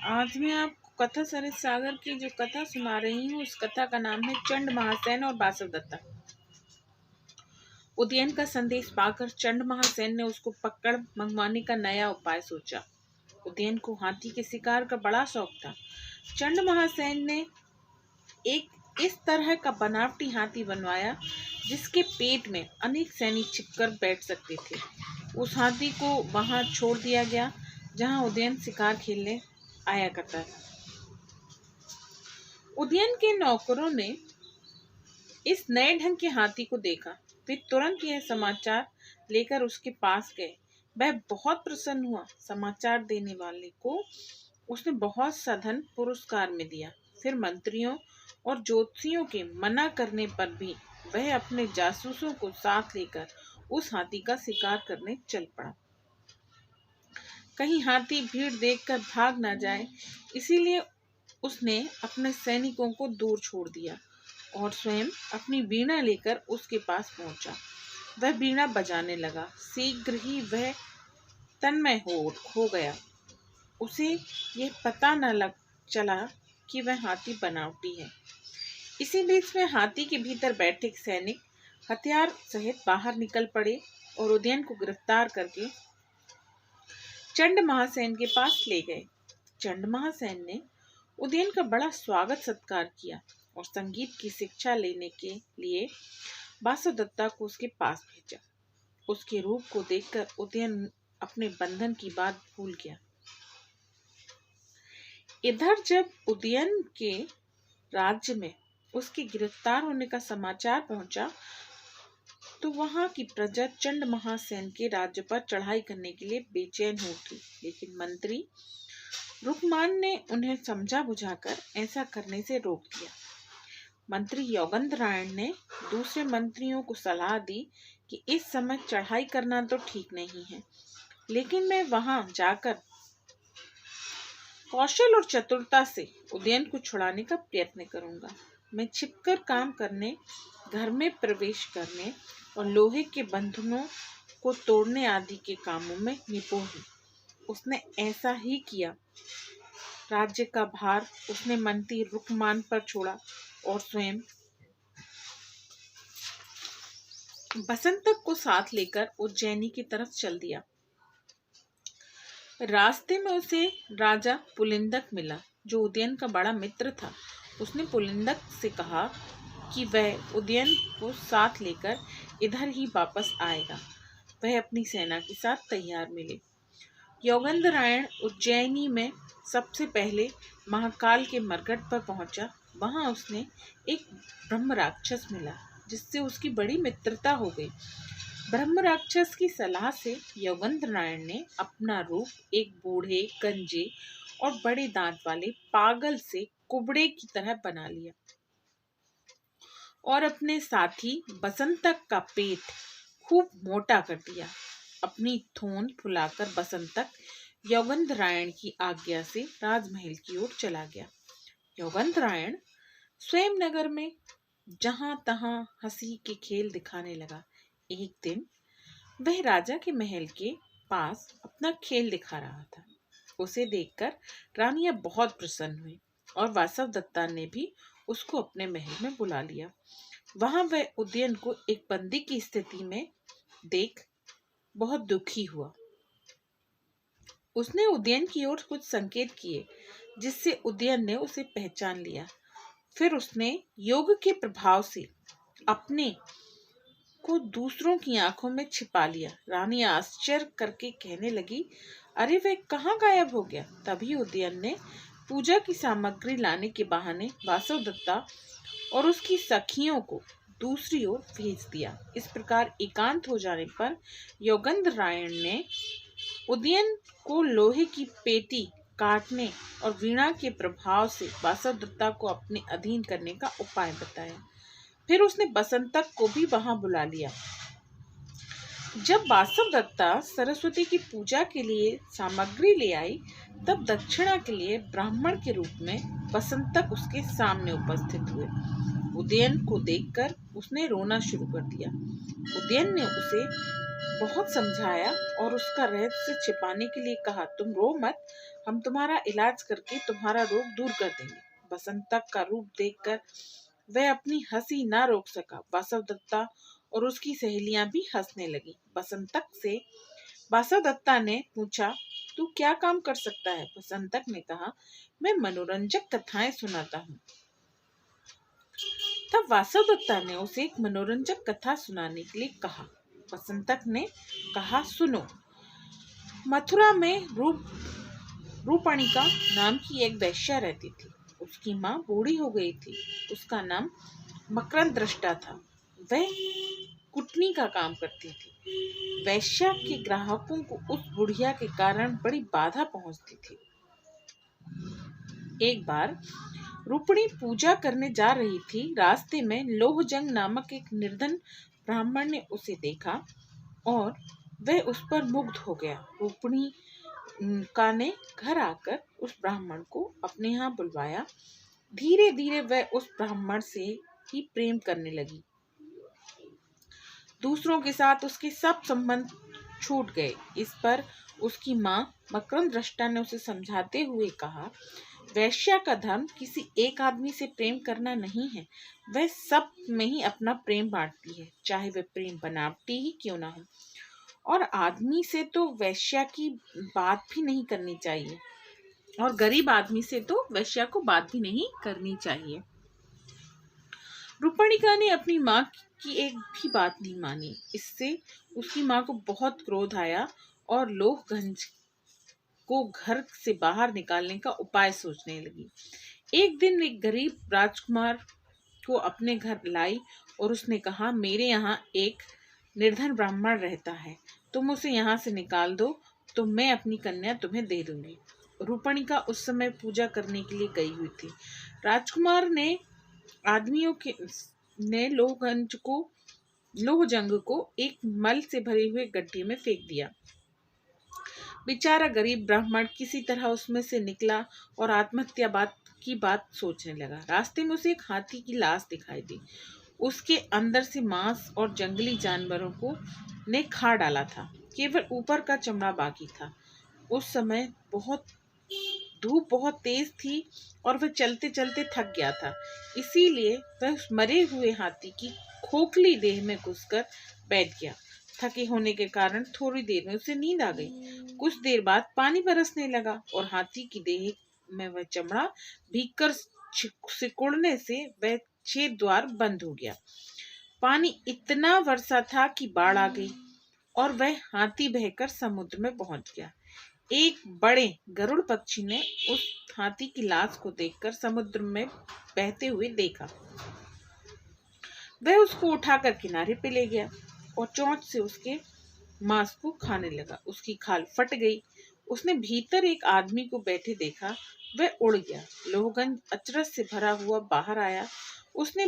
आज मैं आपको कथा सरित सागर की जो कथा सुना रही हूँ, उस कथा का नाम है चंड महासेन और बासवदत्ता। उदयन का संदेश पाकर चंड महासेन ने उसको पकड़ मंगवाने का नया उपाय सोचा। उदयन को हाथी के शिकार का बड़ा शौक था। चंड महासेन ने एक इस तरह का बनावटी हाथी बनवाया जिसके पेट में अनेक सैनिक छिपकर बैठ सकते थे। उस हाथी को वहां छोड़ दिया गया जहां उदयन शिकार खेलने आया करता था। उदयन के नौकरों ने इस नए ढंग के हाथी को देखा। वे तुरंत यह समाचार लेकर उसके पास गए। वह बहुत प्रसन्न हुआ। समाचार देने वाले को उसने बहुत सा धन पुरस्कार में दिया। फिर मंत्रियों और ज्योतिषियों के मना करने पर भी वह अपने जासूसों को साथ लेकर उस हाथी का शिकार करने चल पड़ा। कहीं हाथी भीड़ देखकर भाग ना जाए, इसीलिए उसने अपने सैनिकों को दूर छोड़ दिया और स्वयं अपनी वीणा लेकर उसके पास पहुंचा। वह वीणा बजाने लगा। शीघ्र ही वह तन्मय हो गया। उसे यह पता न लग चला कि वह हाथी बनावटी है। इसी बीच में हाथी के भीतर बैठे सैनिक हथियार सहित बाहर निकल पड़े और उदयन को गिरफ्तार करके चंड महासेन के पास ले गए। चंड महासेन ने उदयन का बड़ा स्वागत सत्कार किया और संगीत की शिक्षा लेने के लिए बासवदत्ता को उसके पास भेजा। उसके रूप को देखकर उदयन अपने बंधन की बात भूल गया। इधर जब उदयन के राज्य में उसके गिरफ्तार होने का समाचार पहुंचा तो वहां की प्रजा चंड महासेन के राज्य पर चढ़ाई करने के लिए बेचैन हो उठी। लेकिन मंत्री रुकमान ने उन्हें समझा बुझाकर ऐसा करने से रोक दिया। मंत्री योगेंद्रायण ने दूसरे मंत्रियों को सलाह दी कि इस समय चढ़ाई करना तो ठीक नहीं है, लेकिन मैं वहां जाकर कौशल और चतुरता से उदयन को छुड़ाने का प्रयत्न करूंगा। मैं छिपकर काम करने, घर में प्रवेश करने और लोहे के बंधनों को तोड़ने आदि के कामों में निपुण हूं। उसने ऐसा ही किया। राज्य का भार उसने मंत्री रुकमान पर छोड़ा और स्वयं बसंतक को साथ लेकर उज्जैनी की तरफ चल दिया। रास्ते में उसे राजा पुलिंदक मिला, जो उदयन का बड़ा मित्र था। उसने पुलिंदक से कहा कि वह उदयन को साथ लेकर इधर ही वापस आएगा। वह अपनी सेना के साथ तैयार मिले। योगेंद्रायण उज्जैनी में सबसे पहले महाकाल के मरघट पर पहुंचा। वहां उसने एक ब्रह्म राक्षस मिला, जिससे उसकी बड़ी मित्रता हो गई। ब्रह्म राक्षस की सलाह से योगेंद्रायण ने अपना रूप एक बूढ़े, गंजे और बड़े दांत वाले पागल से कुबड़े की तरह बना लिया और अपने साथी बसंतक का पेट खूब मोटा कर दिया। अपनी थोन फुलाकर बसंतक योगेंद्रायण की आज्ञा से राजमहल की ओर चला गया। योगेंद्रायण स्वयं नगर में जहां तहां हंसी के खेल दिखाने लगा। एक दिन वह राजा के महल के पास अपना खेल दिखा रहा था। उसे देखकर रानियां बहुत प्रसन्न हुई और बासवदत्ता ने भी उसको अपने महल में बुला लिया। वहां वह उदयन को एक बंदी की स्थिति में देख बहुत दुखी हुआ। उसने उदयन की ओर कुछ संकेत किए, जिससे उदयन ने उसे पहचान लिया। फिर उसने योग के प्रभाव से अपने को दूसरों की आंखों में छिपा लिया। रानी आश्चर्य करके कहने लगी, अरे वह कहाँ गायब हो गया? तभी उदयन ने पूजा की सामग्री लाने के बहाने बासवदत्ता और उसकी सखियों को दूसरी ओर भेज दिया। इस प्रकार एकांत हो जाने पर योगेंद्रायण ने उदयन को लोहे की पेटी काटने और वीणा के प्रभाव से बासवदत्ता को अपने अधीन करने का उपाय बताया। फिर उसने बसंतक को भी वहां बुला लिया। जब बासवदत्ता सरस्वती की पूजा के लिए सामग्री ले आई, तब दक्षिणा के लिए ब्राह्मण के रूप में बसंतक उसके सामने उपस्थित हुए। उदयन को देखकर उसने रोना शुरू कर दिया। उदयन ने उसे बहुत समझाया और उसका रहस्य छिपाने के लिए कहा, तुम रो मत, हम तुम्हारा इलाज करके तुम्हारा रोग दूर कर देंगे। बसंतक का रूप देखकर वह अपनी हंसी ना रोक सका। वासवदत्ता और उसकी सहेलियां भी हंसने लगी। बसंतक से वासवदत्ता ने पूछा, तू क्या काम कर सकता है? बसंतक ने कहा, मैं मनोरंजक कथाएं सुनाता हूँ। तब वासवदत्ता ने उसे एक मनोरंजक कथा सुनाने के लिए कहा। बसंतक ने कहा, सुनो। मथुरा में रूपणिका नाम की एक वेश्या रहती थी। उसकी माँ बूढ़ी हो गई थी। उसका नाम मकरंद दृष्टा था। वह कुटनी का काम करती थी। वेश्या के ग्राहकों को उस बुढ़िया के कारण बड़ी बाधा पहुंचती थी। एक बार रूपणी पूजा करने जा रही थी। रास्ते में लोहजंग नामक एक निर्धन ब्राह्मण ने उसे देखा और वह उस पर मुग्ध हो गया। रूपणी का ने घर आकर उस ब्राह्मण को अपने यहाँ बुलवाया। धीरे धीरे वह उस ब्राह्मण से ही प्रेम करने लगी। दूसरों के साथ उसके सब संबंध छूट गए। इस पर उसकी माँ मकरंद दृष्टा ने उसे समझाते हुए कहा, वैश्या का धर्म किसी एक आदमी से प्रेम करना नहीं है। वह सब में ही अपना प्रेम बांटती है, चाहे वह प्रेम बनावटी ही क्यों ना हो। और आदमी से तो वैश्या की बात भी नहीं करनी चाहिए, और गरीब आदमी से तो वैश्या को बात भी नहीं करनी चाहिए। रूपणिका ने अपनी माँ की एक भी बात नहीं मानी। इससे उसकी माँ को बहुत क्रोध आया और लोहगंज को घर से बाहर निकालने का उपाय सोचने लगी। एक दिन एक गरीब राजकुमार को अपने घर लाई और उसने कहा, मेरे यहाँ एक निर्धन ब्राह्मण रहता है, तुम उसे यहाँ से निकाल दो तो मैं अपनी कन्या तुम्हें दे दूंगी। रूपणिका उस समय पूजा करने के लिए गई हुई थी। राजकुमार ने आदमियों के ने लोहजंग को एक मल से भरे हुए गड्ढे में फेंक दिया। बेचारा गरीब ब्राह्मण किसी तरह उसमें से निकला और आत्महत्या की बात सोचने लगा। रास्ते में उसे एक हाथी की लाश दिखाई दी। उसके अंदर से मांस और जंगली जानवरों को ने खा डाला था। केवल ऊपर का चमड़ा बाकी था। उस समय धूप बहुत तेज थी और वह चलते चलते थक गया था। इसीलिए वह उस मरे हुए हाथी की खोखली देह में घुसकर बैठ गया। थके होने के कारण थोड़ी देर में उसे नींद आ गई। कुछ देर बाद पानी बरसने लगा और हाथी की देह में वह चमड़ा भीगकर सिकुड़ने से वह छेद द्वार बंद हो गया। पानी इतना वर्षा था कि बाढ़ आ गई और वह हाथी बहकर समुद्र में पहुंच गया। एक बड़े गरुड़ पक्षी ने उस हाथी की लाश को देखकर समुद्र में बहते हुए देखा। वह उसको उठाकर किनारे पे ले गया और चोंच से उसके मांस को खाने लगा। उसकी खाल फट गई। उसने भीतर एक आदमी को बैठे देखा। वह उड़ गया। लोहगंज अचरज से भरा हुआ बाहर आया। उसे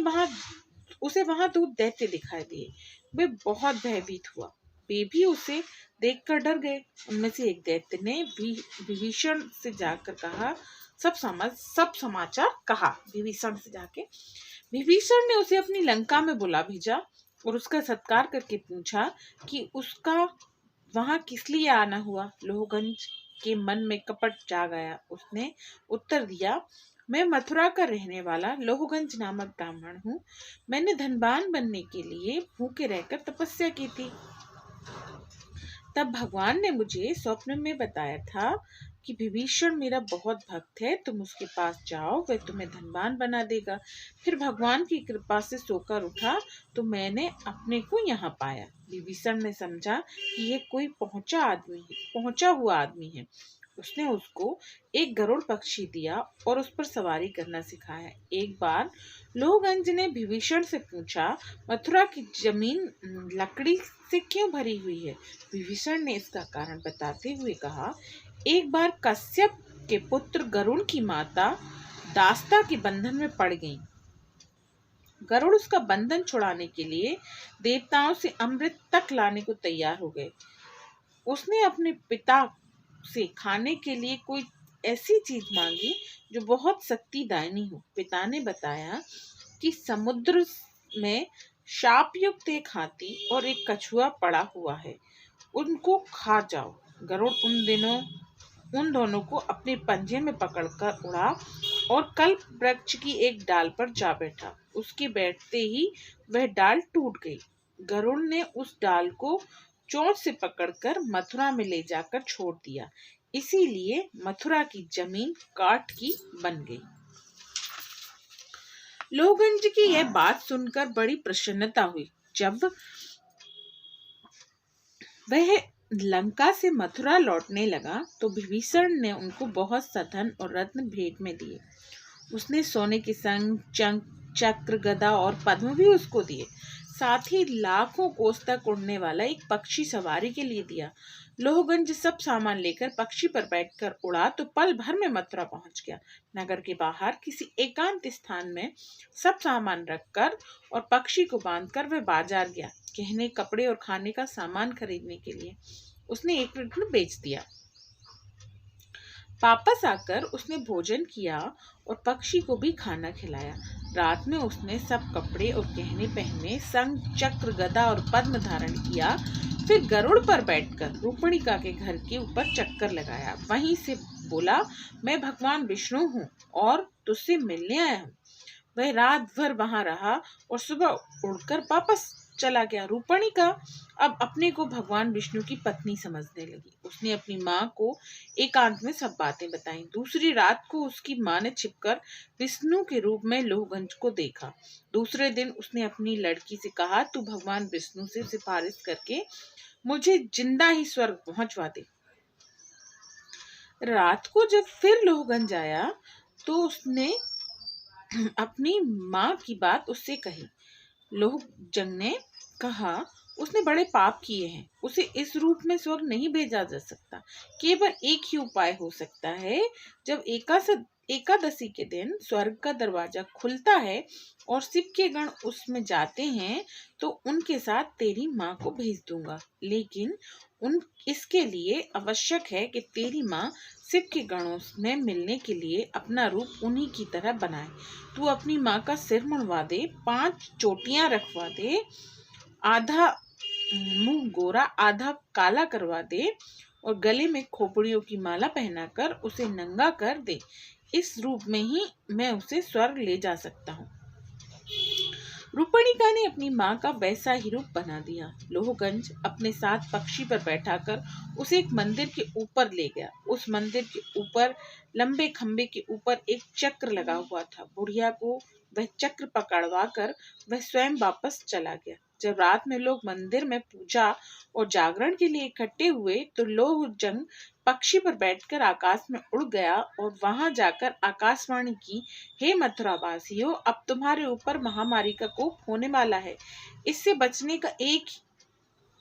वहां दो दैत्य दिखाई दिए। वे बहुत भयभीत हुआ। वे भी उसे देखकर डर गए। उनमें से एक दैत्य ने विभीषण से जाकर कहा, सब समाचार कहा। विभीषण ने उसे अपनी लंका में बुला भेजा और उसका सत्कार करके पूछा कि उसका वहां किस लिए आना हुआ। लोहगंज के मन में कपट जाग आया। उसने उत्तर दिया, मैं मथुरा का रहने वाला लोहगंज नामक ब्राह्मण हूँ। मैंने धनवान बनने के लिए भूखे रहकर तपस्या की थी। तब भगवान ने मुझे स्वप्न में बताया था कि विभीषण मेरा बहुत भक्त है, तुम उसके पास जाओ, वह तुम्हें धनवान बना देगा। फिर भगवान की कृपा से सोकर उठा तो मैंने अपने को यहाँ पाया। विभीषण ने समझा कि यह कोई पहुंचा हुआ आदमी है। उसने उसको एक गरुड़ पक्षी दिया और उस पर सवारी करना सिखाया। एक बार लोहगंज ने विभीषण से पूछा, मथुरा की जमीन लकड़ी से क्यों भरी हुई है? विभीषण ने इसका कारण बताते हुए कहा, एक बार कश्यप के पुत्र गरुड़ की माता दास्ता के बंधन में पड़ गईं। गरुड़ उसका बंधन छुड़ाने के लिए देवताओं से अमृत तक लाने को तैयार हो गए। उसने अपने पिता से खाने के लिए कोई ऐसी चीज मांगी जो बहुत शक्तिदायिनी हो। पिता ने बताया कि समुद्र में शापयुक्त एक हाथी और एक कछुआ पड़ा हुआ है। उनको खा जाओ। गरुड़ उन दोनों को अपने पंजे में पकड़कर उड़ा और कल्प वृक्ष की एक डाल पर जा बैठा। उसके बैठते ही वह डाल टूट गई। गरुड़ ने उस डाल को चोंच से पकड़कर मथुरा में ले जाकर छोड़ दिया। इसीलिए मथुरा की जमीन काठ की बन गई। लोहगंज की यह बात सुनकर बड़ी प्रसन्नता हुई। जब वह लंका से मथुरा लौटने लगा तो विभीषण ने उनको बहुत सा धन और रत्न भेंट में दिए। उसने सोने के संग चक्र, गदा और पद्म भी उसको दिए। साथ ही लाखों कोस तक उड़ने वाला एक पक्षी सवारी के लिए दिया। लोहगंज सब सामान लेकर पक्षी पर बैठकर उड़ा तो पल भर में मथुरा पहुंच गया। नगर के बाहर किसी एकांत स्थान में सब सामान रखकर और पक्षी को बांधकर वह बाजार गया। गहने, कपड़े और खाने का सामान खरीदने के लिए उसने एक रत्न बेच दिया। वापस आकर उसने भोजन किया और पक्षी को भी खाना खिलाया। रात में उसने सब कपड़े और गहने पहने, संग चक्र, गदा और पद्म धारण किया। फिर गरुड़ पर बैठकर रूपणिका के घर के ऊपर चक्कर लगाया। वहीं से बोला, मैं भगवान विष्णु हूँ और तुझसे मिलने आया हूँ। वह रात भर वहां रहा और सुबह उड़कर वापस चला गया। रूपणिका अब अपने को भगवान विष्णु की पत्नी समझने लगी। उसने अपनी माँ को एकांत में सब बातें बताईं। दूसरी रात को उसकी माँ ने छिपकर विष्णु के रूप में लोहगंज को देखा। दूसरे दिन उसने अपनी लड़की से कहा, तू भगवान विष्णु से सिफारिश करके मुझे जिंदा ही स्वर्ग पहुंचवा दे। रात को जब फिर लोहगंज आया तो उसने अपनी माँ की बात उससे कही। लोहजंग ने कहा, उसने बड़े पाप किए हैं, उसे इस रूप में स्वर्ग नहीं भेजा जा सकता। केवल एक ही उपाय हो सकता है। जब एकादशी के दिन स्वर्ग का दरवाजा खुलता है और शिव के गण उसमें जाते हैं तो उनके साथ तेरी माँ को भेज दूंगा। लेकिन इसके लिए आवश्यक है कि तेरी माँ शिव के गणों में मिलने के लिए अपना रूप उन्हीं की तरह बनाए। तू अपनी माँ का सिर मुंडवा दे, 5 चोटियां रखवा दे, आधा मुंह गोरा आधा काला करवा दे और गले में खोपड़ियों की माला पहनाकर उसे नंगा कर दे। इस रूप में ही मैं उसे स्वर्ग ले जा सकता हूँ। रूपणिका ने अपनी माँ का वैसा ही रूप बना दिया। लोहगंज अपने साथ पक्षी पर बैठाकर उसे एक मंदिर के ऊपर ले गया। उस मंदिर के ऊपर लंबे खंबे के ऊपर एक चक्र लगा हुआ था। बुढ़िया को वह चक्र पकड़वा कर वह स्वयं वापस चला गया। जब रात में लोग मंदिर में पूजा और जागरण के लिए इकट्ठे हुए तो लोहजंग पक्षी पर बैठकर आकाश में उड़ गया और वहां जाकर आकाशवाणी की, हे मथुरावासियों, अब तुम्हारे ऊपर महामारी का कोप होने वाला है। इससे बचने का एक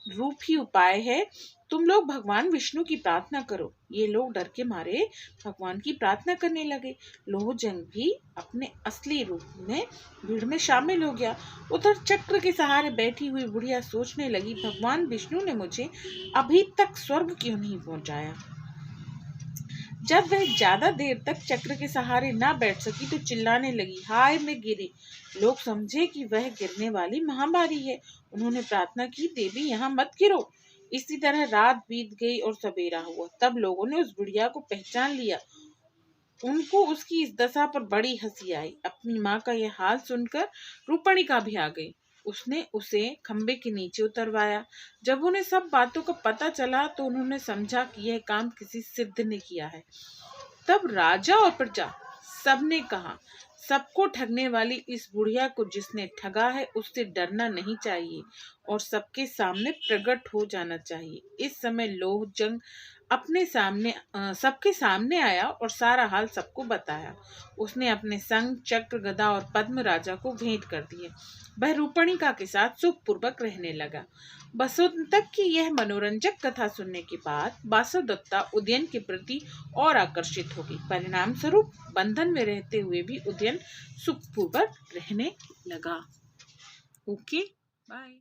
रूप ही उपाय है, तुम लोग भगवान विष्णु की प्रार्थना करो। ये लोग डर के मारे भगवान की प्रार्थना करने लगे। लोहजंग भी अपने असली रूप में भीड़ में शामिल हो गया। उधर चक्र के सहारे बैठी हुई बुढ़िया सोचने लगी, भगवान विष्णु ने मुझे अभी तक स्वर्ग क्यों नहीं पहुंचाया। जब वह ज्यादा देर तक चक्र के सहारे ना बैठ सकी तो चिल्लाने लगी, हाय मैं गिरी। लोग समझे कि वह गिरने वाली महामारी है। उन्होंने प्रार्थना की, देवी यहाँ मत गिरो। इसी तरह रात बीत गई और सवेरा हुआ। तब लोगों ने उस बुढ़िया को पहचान लिया। उनको उसकी इस दशा पर बड़ी हंसी आई। अपनी माँ का यह हाल सुनकर रूपणिका भी आ गई। उसने उसे खंबे के नीचे उतरवाया। जब उन्हें सब बातों का पता चला तो उन्होंने समझा कि यह काम किसी सिद्ध ने किया है। तब राजा और प्रजा सबने कहा, सबको ठगने वाली इस बुढ़िया को जिसने ठगा है उससे डरना नहीं चाहिए और सबके सामने प्रकट हो जाना चाहिए। इस समय लोहजंग सबके सामने आया और सारा हाल सबको बताया। उसने अपने संग चक्र, गदा और पद्म राजा को भेंट कर दिए। वह रूपणिका के साथ सुखपूर्वक रहने लगा। वसुंतक की यह मनोरंजक कथा सुनने के बाद वासुदत्ता उदयन के प्रति और आकर्षित हो गई। परिणाम स्वरूप बंधन में रहते हुए भी उदयन सुखपूर्वक रहने लगा। Okay, bye.